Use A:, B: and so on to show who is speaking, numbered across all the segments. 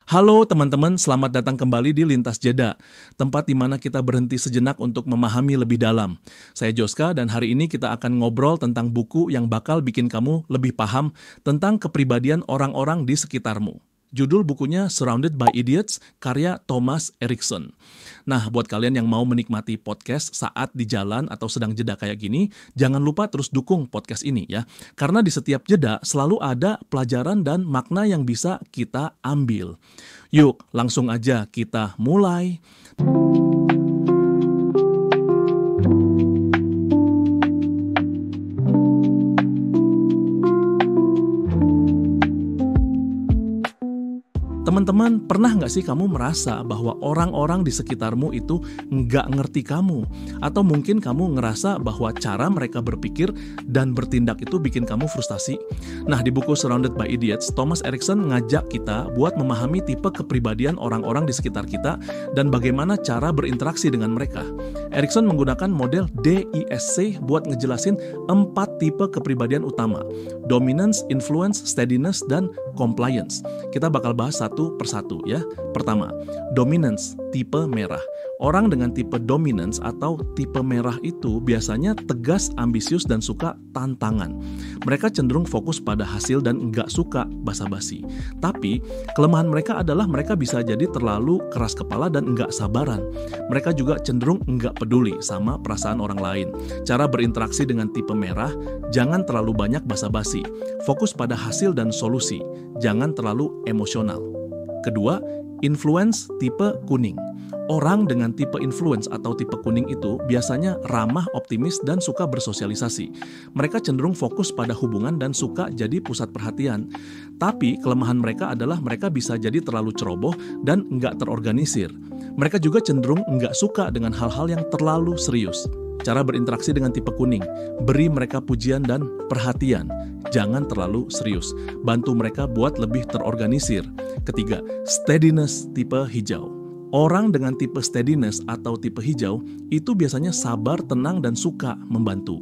A: Halo teman-teman, selamat datang kembali di Lintas Jeda, tempat di mana kita berhenti sejenak untuk memahami lebih dalam. Saya Joska dan hari ini kita akan ngobrol tentang buku yang bakal bikin kamu lebih paham tentang kepribadian orang-orang di sekitarmu. Judul bukunya Surrounded by Idiots, karya Thomas Erikson. Nah, buat kalian yang mau menikmati podcast saat di jalan atau sedang jeda kayak gini, jangan lupa terus dukung podcast ini ya. Karena di setiap jeda selalu ada pelajaran dan makna yang bisa kita ambil. Yuk, langsung aja kita mulai. Teman-teman, pernah nggak sih kamu merasa bahwa orang-orang di sekitarmu itu nggak ngerti kamu? Atau mungkin kamu ngerasa bahwa cara mereka berpikir dan bertindak itu bikin kamu frustasi? Nah, di buku Surrounded by Idiots, Thomas Erikson ngajak kita buat memahami tipe kepribadian orang-orang di sekitar kita dan bagaimana cara berinteraksi dengan mereka. Erikson menggunakan model DISC buat ngejelasin 4 tipe kepribadian utama: dominance, influence, steadiness, dan compliance. Kita bakal bahas satu persatu ya. Pertama, dominance, tipe merah. Orang dengan tipe dominance atau tipe merah itu biasanya tegas, ambisius, dan suka tantangan. Mereka cenderung fokus pada hasil dan nggak suka basa-basi. Tapi, kelemahan mereka adalah mereka bisa jadi terlalu keras kepala dan nggak sabaran. Mereka juga cenderung nggak peduli sama perasaan orang lain. Cara berinteraksi dengan tipe merah, jangan terlalu banyak basa-basi. Fokus pada hasil dan solusi. Jangan terlalu emosional. Kedua, influence tipe kuning. Orang dengan tipe influence atau tipe kuning itu biasanya ramah, optimis, dan suka bersosialisasi. Mereka cenderung fokus pada hubungan dan suka jadi pusat perhatian. Tapi kelemahan mereka adalah mereka bisa jadi terlalu ceroboh dan nggak terorganisir. Mereka juga cenderung nggak suka dengan hal-hal yang terlalu serius. Cara berinteraksi dengan tipe kuning, beri mereka pujian dan perhatian. Jangan terlalu serius. Bantu mereka buat lebih terorganisir. Ketiga, steadiness tipe hijau. Orang dengan tipe steadiness atau tipe hijau itu biasanya sabar, tenang, dan suka membantu.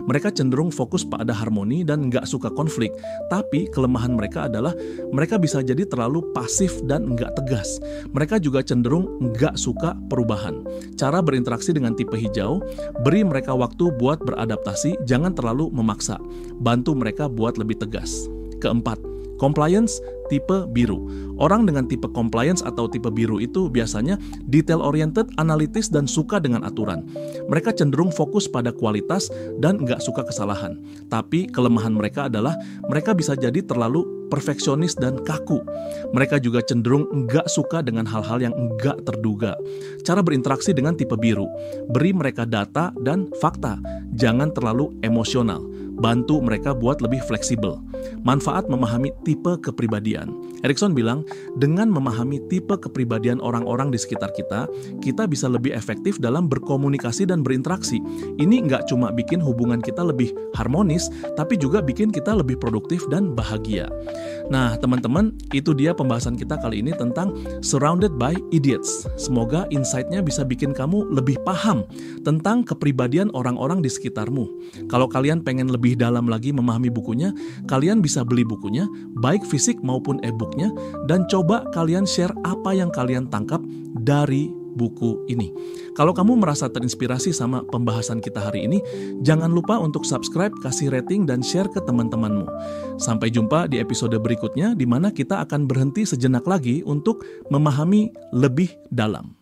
A: Mereka cenderung fokus pada harmoni dan nggak suka konflik. Tapi kelemahan mereka adalah mereka bisa jadi terlalu pasif dan nggak tegas. Mereka juga cenderung nggak suka perubahan. Cara berinteraksi dengan tipe hijau, beri mereka waktu buat beradaptasi, jangan terlalu memaksa. Bantu mereka buat lebih tegas. Keempat, compliance tipe biru. Orang dengan tipe compliance atau tipe biru itu biasanya detail-oriented, analitis, dan suka dengan aturan. Mereka cenderung fokus pada kualitas dan nggak suka kesalahan. Tapi kelemahan mereka adalah mereka bisa jadi terlalu perfeksionis dan kaku. Mereka juga cenderung nggak suka dengan hal-hal yang nggak terduga. Cara berinteraksi dengan tipe biru, beri mereka data dan fakta. Jangan terlalu emosional. Bantu mereka buat lebih fleksibel. Manfaat memahami tipe kepribadian. Erikson bilang, dengan memahami tipe kepribadian orang-orang di sekitar kita, kita bisa lebih efektif dalam berkomunikasi dan berinteraksi. Ini nggak cuma bikin hubungan kita lebih harmonis, tapi juga bikin kita lebih produktif dan bahagia. Nah, teman-teman, itu dia pembahasan kita kali ini tentang Surrounded by Idiots. Semoga insight-nya bisa bikin kamu lebih paham tentang kepribadian orang-orang di sekitarmu. Kalau kalian pengen lebih dalam lagi memahami bukunya, kalian bisa beli bukunya, baik fisik maupun e-booknya, dan coba kalian share apa yang kalian tangkap dari buku ini. Kalau kamu merasa terinspirasi sama pembahasan kita hari ini, jangan lupa untuk subscribe, kasih rating, dan share ke teman-temanmu. Sampai jumpa di episode berikutnya, di mana kita akan berhenti sejenak lagi untuk memahami lebih dalam.